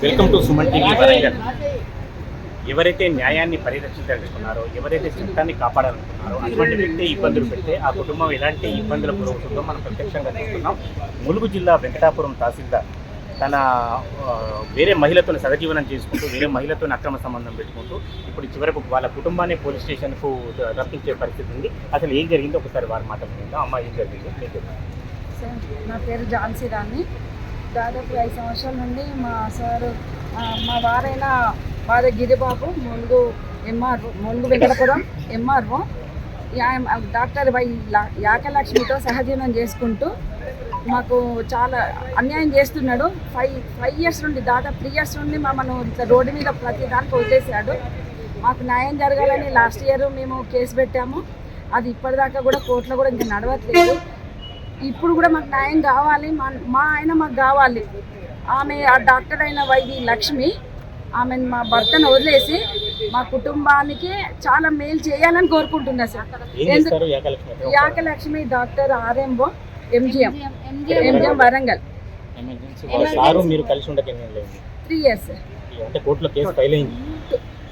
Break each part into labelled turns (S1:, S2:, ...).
S1: Welcome to Suman TV Warangal. ఎవరైతే న్యాయాన్ని పరిరక్షించాలనుకున్నారో, ఎవరైతే చట్టాన్ని కాపాడాలనుకున్నారో అటువంటి వ్యక్తి ఇబ్బందులు పెడితే ఆ కుటుంబం ఎలాంటి ఇబ్బందుల గురవుతుందో మనం ప్రత్యక్షంగా చూస్తున్నాం. ములుగు జిల్లా వెంకటాపురం తహసీల్దార్ తన వేరే మహిళతో సహజీవనం చేసుకుంటూ వేరే మహిళతో అక్రమ సంబంధం పెట్టుకుంటూ ఇప్పుడు చివరకు వాళ్ళ కుటుంబాన్ని పోలీస్ స్టేషన్కు రప్పించే పరిస్థితి ఉంది. అసలు ఏం జరిగిందో ఒకసారి వారి మాటలు విందాం. అమ్మ, ఏం జరిగింది మీకు?
S2: నా పేరు ఝాన్సీ రాణి. దాదాపు 5 సంవత్సరాల నుండి మా సారు మా వారైన వారి Giribabu Mulugu MRO, Mulugu Venkatapuram MRO doctor యాకలక్ష్మితో సహజీవనం చేసుకుంటూ మాకు చాలా అన్యాయం చేస్తున్నాడు. 5 ఇయర్స్ నుండి, దాదాపు 3 ఇయర్స్ నుండి మమ్మల్ని ఇట్లా రోడ్డు మీద ప్రతి దానికి వదిలేసాడు. మాకు న్యాయం జరగాలని లాస్ట్ ఇయర్ మేము కేసు పెట్టాము. అది ఇప్పటిదాకా కూడా కోర్టులో కూడా ఇంకా నడవట్లేదు. ఇప్పుడు కూడా మాకు న్యాయం కావాలి. మా ఆయన మాకు కావాలి. ఆమె ఆ డాక్టర్ అయిన వైద్య లక్ష్మి ఆమె మా భర్తను వదిలేసి మా కుటుంబానికి చాలా మేలు చేయాలని కోరుకుంటున్నా sir. Yakalakshmi doctor RMO MGM వరంగల్. 3 ఇయర్స్.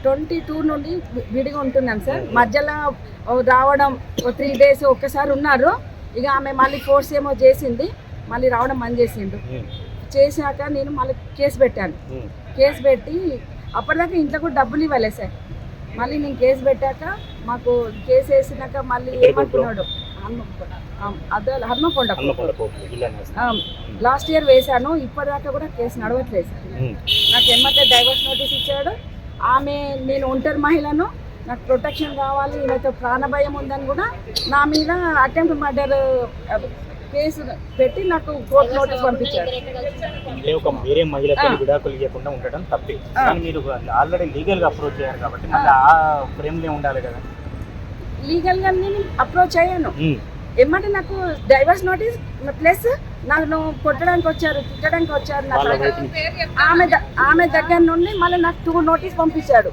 S2: 22 నుండి విడిగా ఉంటున్నాం సార్. మధ్యలో రావడం 3 days ఒక్కసారి ఉన్నారు. ఇక ఆమె మళ్ళీ ఫోర్స్ ఏమో చేసింది, మళ్ళీ రావడం బంద్ చేసిండు. చేశాక నేను మళ్ళీ కేసు పెట్టాను. కేసు పెట్టి అప్పటిదాకా ఇంట్లో కూడా డబ్బులు ఇవ్వలేదు సార్. మళ్ళీ నేను కేసు పెట్టాక మాకు కేసు వేసినాక మళ్ళీ ఏమంటున్నాడు, హన్మకొండ లాస్ట్ ఇయర్ వేశాను. ఇప్పటిదాకా కూడా కేసు నడవట్లేదు సార్. నాకు ఎమ్మటే డైవర్స్ నోటీస్ ఇచ్చాడు. ఆమె నేను ఒంటరి మహిళను, నాకు ప్రొటెక్షన్ కావాలి, ఈమెతో ప్రాణభయం ఉందని కూడా నా మీద అటెంప్ట్ మర్డర్ కేసు పెట్టి నాకు కోర్టు నోటీస్ పంపించారు.
S1: వేరే మహిళతో విడాకులు ఇవ్వకుండా ఉండడం తప్పే, కానీ మీరు ఆల్రెడీ లీగల్ గా అప్రోచ్ అయ్యారు కాబట్టి ఆ ఫ్రేమ్ లో ఉండాలి కదా.
S2: లీగల్ గా నేను అప్రోచ్ అయ్యాను. ఏమంటే నాకు డైవర్స్ నోటీస్ ప్లస్ నన్ను కొట్టడానికి వచ్చారు, తిట్టడానికి వచ్చారు. ఆమె దగ్గర నుండి మళ్ళీ నాకు 2 నోటీస్ పంపించాడు.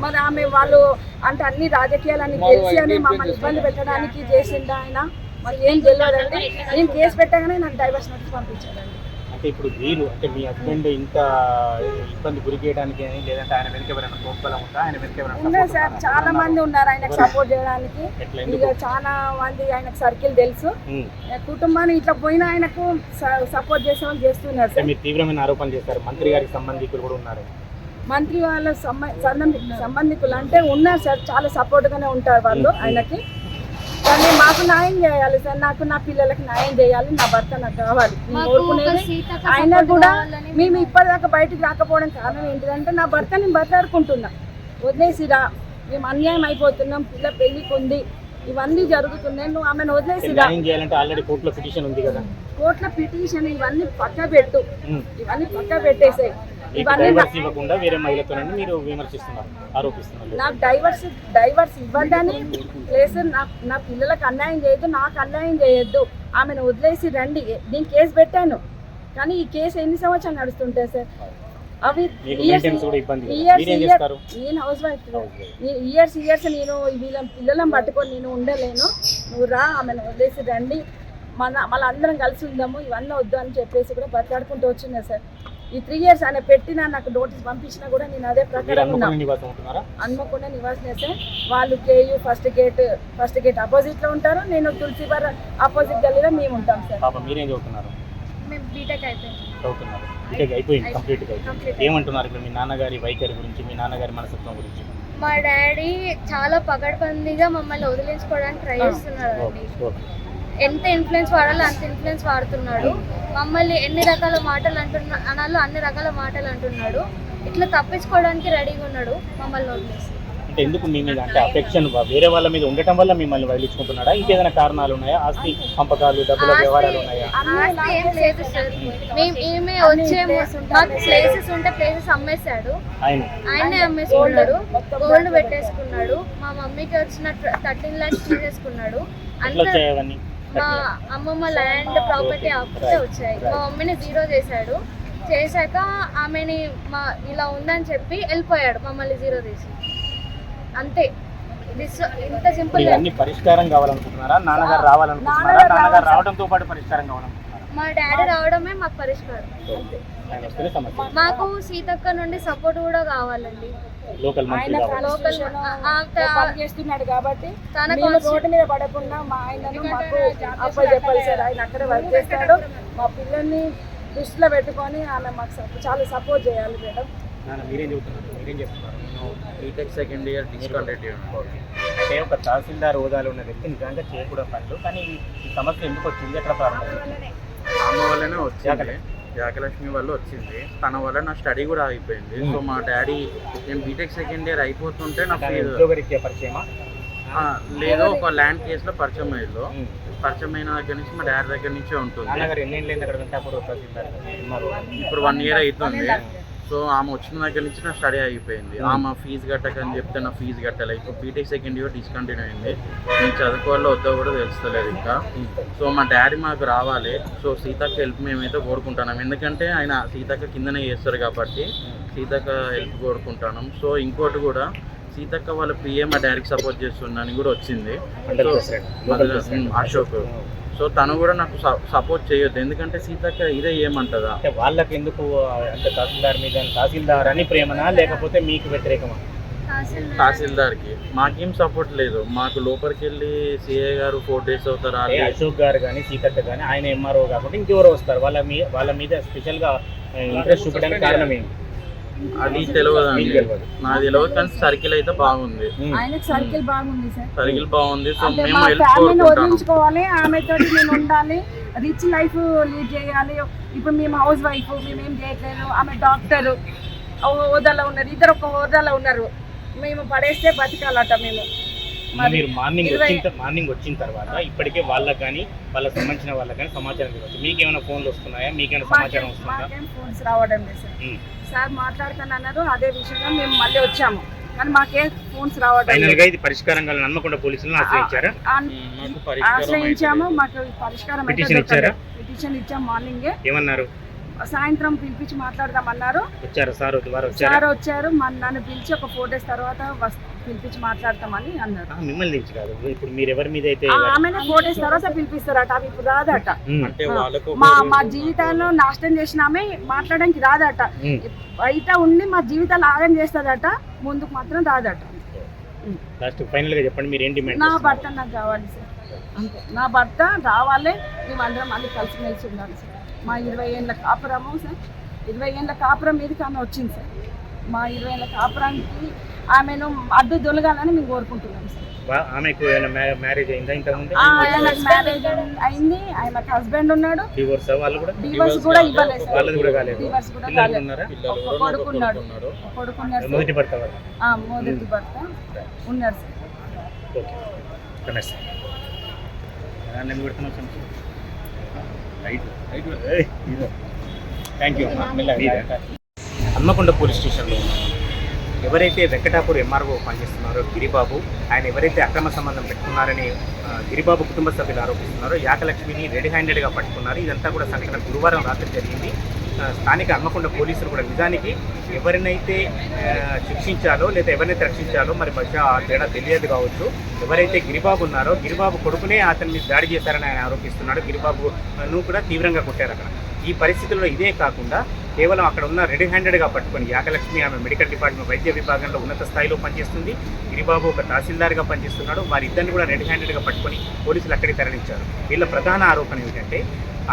S2: మరి ఆమె వాళ్ళు అంటే అన్ని రాజకీయాలని తెలిసి అని మమ్మల్ని ఇబ్బంది పెట్టడానికి చేసిండు ఆయన. మరి ఏం తెలియదండి. నేను కేసు పెట్టగానే నాకు డైవర్స్ నోటీస్ పంపించాడండి.
S1: అంటే ఇప్పుడు మీరు అంటే మీ హస్బెండ్ ఇంత ఇబ్బంది గురి చేయడానికి లేదంటే ఆయన వెనక ఎవరైనా ప్రోత్సాహం ఉందా? ఆయన వెనక ఎవరైనా
S2: ఉన్నారు సార్, చాలా మంది ఉన్నారు ఆయనకు సపోర్ట్ చేయడానికి. ఇక చాలా మంది ఆయనకు సర్కిల్ తెలుసు. కుటుంబాన్ని ఇట్లా పోయినా ఆయనకు సపోర్ట్ చేసే వాళ్ళు చేస్తున్నారు సార్.
S1: మీరు తీవ్రమైన ఆరోపణలు చేస్తారు. మంత్రి గారికి సంబంధికులు కూడా ఉన్నారు.
S2: మంత్రి వాళ్ళ సంబంధికులు అంటే ఉన్నారు సార్, చాలా సపోర్ట్గానే ఉంటారు వాళ్ళు ఆయనకి. కానీ మాకు న్యాయం చేయాలి సార్. నాకు నా పిల్లలకి న్యాయం చేయాలి. నా భర్త నాకు కావాలి. కోరుకునేది ఆయన కూడా. మేము ఇప్పటిదాకా బయటికి రాకపోవడం కారణం ఏంటిదంటే నా భర్త నేను బతలాడుకుంటున్నా. వదిలేసిరా, మేము అన్యాయం అయిపోతున్నాం, పిల్ల పెళ్లికి ఉంది, ఇవన్నీ జరుగుతున్నాయి, నువ్వు ఆమెను వదిలేసిరా.
S1: కోర్టులో పిటిషన్ ఉంది కదా.
S2: కోర్టులో పిటిషన్ ఇవన్నీ పక్క పెట్టు, ఇవన్నీ పక్క పెట్టేసాయి. నాకు డైవర్స్ ఇవ్వద్దని ప్లేస్ నా పిల్లలకు అన్యాయం చేయొద్దు, నాకు అన్యాయం చేయొద్దు, ఆమెను వదిలేసి రండి. నేను కేసు పెట్టాను. కానీ ఈ కేసు ఎన్ని సంవత్సరాలు నడుస్తుంటాయి సార్? అవి నేను హౌస్ వైఫ్. ఇయర్స్ నేను వీళ్ళ పిల్లలను పట్టుకొని నేను ఉండలేను. నువ్వు రా, ఆమెను వదిలేసి రండి, మళ్ళీ అందరం కలిసి ఉందాము, ఇవన్నీ వద్దు అని చెప్పేసి కూడా బట్లాడుకుంటూ వచ్చిందా సార్. ఈ 3 years ఆయన పెట్టినా నాకు నోటీస్ పంపించినా కూడా నేను అదే ప్రకారం ఉన్నా. హన్మకొండ నివాసనే సార్. వాళ్ళు KU ఫస్ట్ గేట్ ఆపోజిట్ లో ఉంటారు. నేను తులసిబార్ ఆపోజిట్ గల్లీలో మేము ఉంటాం సార్.
S3: మేము బీటెక్
S1: అయిపోయింది. ఏమంటున్నారు మీ నాన్నగారి వైఖరి గురించి, మీ నాన్నగారి మనస్తత్వం గురించి?
S3: మా డాడీ చాలా పకడ్బందీగా మమ్మల్ని వదిలించుకోవడానికి ట్రై చేస్తున్నాడు అండి. ఎంత ఇన్ఫ్లుయెన్స్ వాడాలో అంత ఇన్ఫ్లుయెన్స్ వాడుతున్నాడు. మమ్మల్ని ఎన్ని రకాల మాటలు అనాలో అన్ని రకాల మాటలు అంటున్నాడు. ఇట్లా తప్పించుకోవడానికి రెడీగా ఉన్నాడు మమ్మల్ని వదిలేసి.
S1: అంటే ఎందుకు మీ మీద అంటే అఫెక్షన్ వేరే వాళ్ళ మీద ఉండటం వల్ల మిమ్మల్ని వదిలించుకుంటున్నాడా? ఇంకేదైనా కారణాలు ఉన్నాయా? ఆస్తి పంపకాలు, డబ్బుల వ్యవహారాలు ఉన్నాయా?
S3: ఆస్తి ఏం లేదు సార్. మేము ఏమే వచ్చే మాకు ప్లేసెస్ ఉంటే ప్లేసెస్ అమ్మేశాడు. ఆయనే అమ్మేసుకున్నాడు. గోల్డ్ పెట్టేసుకున్నాడు. మా మమ్మీకి వచ్చిన 13 lakhs తీసేసుకున్నాడు. మా అమ్మమ్మ ల్యాండ్ ప్రాపర్టీ అప్పుడే వచ్చాయి. మా మమ్మీని 0 చేశాడు. చేశాక ఆమెని ఇలా ఉందని చెప్పి వెళ్ళిపోయాడు. మమ్మల్ని 0 చేసి అంతే. ఇంత సింపుల్.
S1: పరిష్కారం కావాలనుకుంటున్నారా? నాన్నగారు రావాలనుకుంటున్నారా? నాన్నగారు రావడంతో పాటు పరిష్కారం కావాలనుకుంటున్నారా?
S3: మా డాడీ రావడమే మాకు పరిష్కారం అంతే.
S1: ఆయన వస్తేనే సమస్య.
S3: మాకు సీతక్క నుండి సపోర్ట్ కూడా కావాలండి.
S1: లోకల్ మంత్రి
S2: ఆయన
S1: కావాలి.
S2: పని చేస్తున్నాడు కాబట్టి
S3: తన
S2: మేము రోడ్డు మీద పడకుండా మా ఆయనను మాకు అప్ప చెప్పాలి సార్. ఆయన అక్కడ వర్క్ చేస్తాడు. మా పిల్లల్ని దృష్టిలో పెట్టుకొని ఆమె మాకు చాలా సపోర్ట్ చేయాలి మేడం.
S1: నాన్న మీరేం చెబుతున్నారు, మీరేం చేస్తున్నారు?
S4: BTech second year discontinue.
S1: అంటే ఒక తహసీల్దార్ హోదాలో ఉన్న వ్యక్తి నిజంగా చేయకూడని పనులు, కానీ ఈ సమస్య ఎందుకు వచ్చింది, ఎక్కడ ప్రారంభమైంది?
S4: ఆమె వల్లనే వచ్చింది, జాగలక్ష్మి వల్ల వచ్చింది. తన వల్ల నా స్టడీ కూడా అయిపోయింది. సో మా డాడీ నేను బీటెక్ సెకండ్ ఇయర్ అయిపోతుంటే నా
S1: ఉద్యోగరీత్యా పరిచయమా?
S4: లేదో ఒక ల్యాండ్ కేసులో పరిచయం అయ్యిందో, పరిచయం అయిన దగ్గర నుంచి మా డాడీ దగ్గర నుంచే ఉంటుంది.
S1: నాన్నగారు ఎన్నేళ్ళు అయింది అక్కడ వెంకటాపూర్ తహసీల్దార్?
S4: ఇప్పుడు 1 year అవుతుంది. సో ఆమె వచ్చిన దగ్గర నుంచి నా స్టడీ అయిపోయింది. ఆమె ఫీజు కట్టకని చెప్తే నా ఫీజు కట్టాలి. ఇప్పుడు బీటెక్ సెకండ్ ఇయర్ డిస్కంటిన్యూ అయింది. నేను చదువుకోవాలో వద్దో కూడా తెలుస్తలేదు ఇంకా. సో మా డాడీ మాకు రావాలి. సో సీతక్క హెల్ప్ మేమైతే కోరుకుంటున్నాం, ఎందుకంటే ఆయన సీతక్క కిందనే చేస్తారు కాబట్టి సీతక్క హెల్ప్ కోరుకుంటున్నాం. సో ఇంకోటి కూడా సీతక్క వాళ్ళ పిఏ మా డాడీకి సపోర్ట్ చేస్తుందని కూడా వచ్చింది, అశోక్. సో తను కూడా నాకు సపోర్ట్ చేయొద్దు, ఎందుకంటే సీతక్క ఇదే ఏమంటదా.
S1: అంటే వాళ్ళకి ఎందుకు అంటే తహసీల్దార్ మీద, తహసీల్దార్ అని ప్రేమనా లేకపోతే మీకు వ్యతిరేకమా?
S4: తహసీల్దార్కి మాకేం సపోర్ట్ లేదు. మాకు లోపలికి వెళ్ళి సిఐ గారు 4 days అవుతారా,
S1: అశోక్ గారు కానీ సీతక్క కానీ ఆయన ఎంఆర్ఓ కాబట్టి ఇంకెవరో వస్తారు, వాళ్ళ మీద స్పెషల్గా ఇంట్రెస్ట్ చూపడానికి కారణం ఏంటి?
S4: అది తెలియదు, నాకు తెలియదు. కానీ సర్కిల్ అయితే బాగుంది,
S2: ఆయనకు సర్కిల్ బాగుంది సార్.
S4: సర్కిల్ బాగుంది. సో
S2: అంటే
S4: మేము
S2: మా
S4: హెల్ప్
S2: ఫ్యామిలీని
S4: కోరుకుంటాం.
S2: వదిలించుకోవాలి, ఆమెతో నేను ఉండాలి, రిచ్ లైఫ్ లీడ్ చేయాలి. ఇప్పుడు మేము హౌస్ వైఫ్, మేమేం చేయట్లేదు. ఆమె డాక్టర్ హోదాలో ఉన్నారు, ఇద్దరు ఒక హోదాలో ఉన్నారు. మేము పడేస్తే బతకాలట మేము.
S1: మీరు మార్నింగ్ వచ్చిన తర్వాత ఇప్పటికే వాళ్ళకి కానీ వాళ్ళకి సంబంధించిన వాళ్ళకి కానీ సమాచారం ఇవ్వచ్చు. మీకేమైనా ఫోన్లు వస్తున్నాయా, మీకేమైనా సమాచారం వస్తుందా?
S2: మాకేం ఫోన్స్ రావడం లేదు సార్. సార్ మాట్లాడుతాను అన్నారు, అదే విషయంగా మేము మళ్ళీ వచ్చాము, కానీ మాకేం ఫోన్స్ రావడం
S1: ఫైనల్గా ఇది పరిష్కారం కావాలని హన్మకొండ పోలీసులను ఆశ్రయించారా?
S2: ఆశ్రయించాము, మాకు పరిష్కారం
S1: పిటిషన్ ఇచ్చారా?
S2: పిటిషన్ ఇచ్చాము. మార్నింగే
S1: ఏమన్నారు?
S2: సాయంత్రం పిలిపించి మాట్లాడదామన్నారు.
S1: వచ్చారు సార్
S2: వచ్చారు, నన్ను పిలిచి ఒక 4 days తర్వాత పిలిపించి మాట్లాడతామని అన్నారు.
S1: మిమ్మల్ని నుంచి కాదు, ఇప్పుడు మీరు ఎవరి మీద అయితే
S2: ఆమెనే 4 days తర్వాత పిలిపిస్తారట. అవి ఇప్పుడు రాదట.
S4: అంటే వాళ్ళకు
S2: మా జీవితాల్లో నాశనం చేసిన ఆమె మాట్లాడడానికి రాదట. బయట ఉండి మా జీవితాలు ఆగం చేస్తుందట, ముందుకు మాత్రం రాదట.
S1: లాస్ట్ ఫైనల్ గా చెప్పండి, మీరు ఏం డిమాండ్?
S2: నా భర్త నాకు కావాలి సార్, అంతే. నా భర్త రావాలి, మేమందరం మళ్ళీ కలిసిమెలిసి ఉండాలి సార్. మా 20 ఏళ్ళ కాపురము సార్, 20 ఏళ్ళ కాపురం మీదకి ఆమె వచ్చింది సార్. మా 20 ఏళ్ళ కాపురానికి ఆమెను అడ్డు దొలగాలని మేము కోరుకుంటున్నాం సార్.
S1: ఆమెకు మ్యారేజ్ అయిందా ఇంతకుముందు?
S2: ఆయనకు మ్యారేజ్ అయింది, ఆయనకు హస్బెండ్ ఉన్నాడు.
S1: డివోర్స్ వాళ్ళు కూడా?
S2: డివోర్స్ కూడా ఇవ్వలేదు సార్.
S1: వాళ్ళది కూడా కాలేదు.
S2: డివోర్స్ కూడా
S1: పిల్లలు
S2: కాలేదు.
S1: ఉన్నారా?
S2: కొడుకున్నాడు.
S1: మొదటి భర్త వాళ్ళు?
S2: మొదటి భర్త ఉన్నారు సార్.
S1: ఓకే, నమస్తే. Thank you. హన్మకొండ పోలీస్ స్టేషన్లో ఎవరైతే వెంకటాపూర్ ఎంఆర్ఓ పనిచేస్తున్నారో గిరిబాబు, ఆయన ఎవరైతే అక్రమ సంబంధం పెట్టుకున్నారని గిరిబాబు కుటుంబ సభ్యులు ఆరోపిస్తున్నారో యాకలక్ష్మిని రెడీ హ్యాండెడ్గా పట్టుకున్నారు. ఇదంతా కూడా సంఘటన గురువారం రాత్రి జరిగింది. స్థానిక హన్మకొండ పోలీసులు కూడా నిజానికి ఎవరినైతే శిక్షించాలో లేదా ఎవరినైతే రక్షించాలో మరి బహుశా ఆ తేడా తెలియదు కావచ్చు. ఎవరైతే గిరిబాబు ఉన్నారో గిరిబాబు కొడుకునే అతని మీద దాడి చేశారని ఆయన ఆరోపిస్తున్నాడు. గిరిబాబును కూడా తీవ్రంగా కొట్టారు అక్కడ. ఈ పరిస్థితుల్లో ఇదే కాకుండా కేవలం అక్కడ ఉన్న రెడీ హ్యాండెడ్గా పట్టుకొని యాకలక్ష్మి ఆమె మెడికల్ డిపార్ట్మెంట్ వైద్య విభాగంలో ఉన్నత స్థాయిలో పనిచేస్తుంది. గిరిబాబు ఒక తహసీల్దార్గా పనిచేస్తున్నాడు. వారిద్దరిని కూడా రెడీ హ్యాండెడ్గా పట్టుకొని పోలీసులు అక్కడికి తరలించారు. వీళ్ళ ప్రధాన ఆరోపణ ఏమిటంటే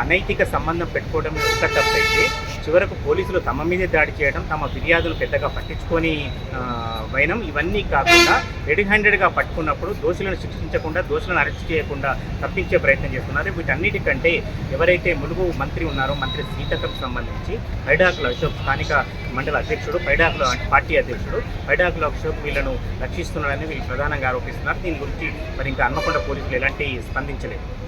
S1: అనైతిక సంబంధం పెట్టుకోవడం ఎంత తప్పైతే చివరకు పోలీసులు తమ మీదే దాడి చేయడం, తమ ఫిర్యాదులు పెద్దగా పట్టించుకొని వైనం, ఇవన్నీ కాకుండా రెడీ హ్యాండెడ్గా పట్టుకున్నప్పుడు దోషులను శిక్షించకుండా, దోషులను అరెస్ట్ చేయకుండా తప్పించే ప్రయత్నం చేస్తున్నారు. వీటన్నిటికంటే ఎవరైతే ములుగు మంత్రి ఉన్నారో మంత్రి సీతక్కకు సంబంధించి పైడాకుల అశోక్, స్థానిక మండల అధ్యక్షుడు, పైడాకుల పార్టీ అధ్యక్షుడు పైడాకుల అశోక్ వీళ్ళను రక్షిస్తున్నారని వీళ్ళు ప్రధానంగా ఆరోపిస్తున్నారు. దీని గురించి మరి ఇంకా హన్మకొండ పోలీసులు ఎలాంటి స్పందించలేదు.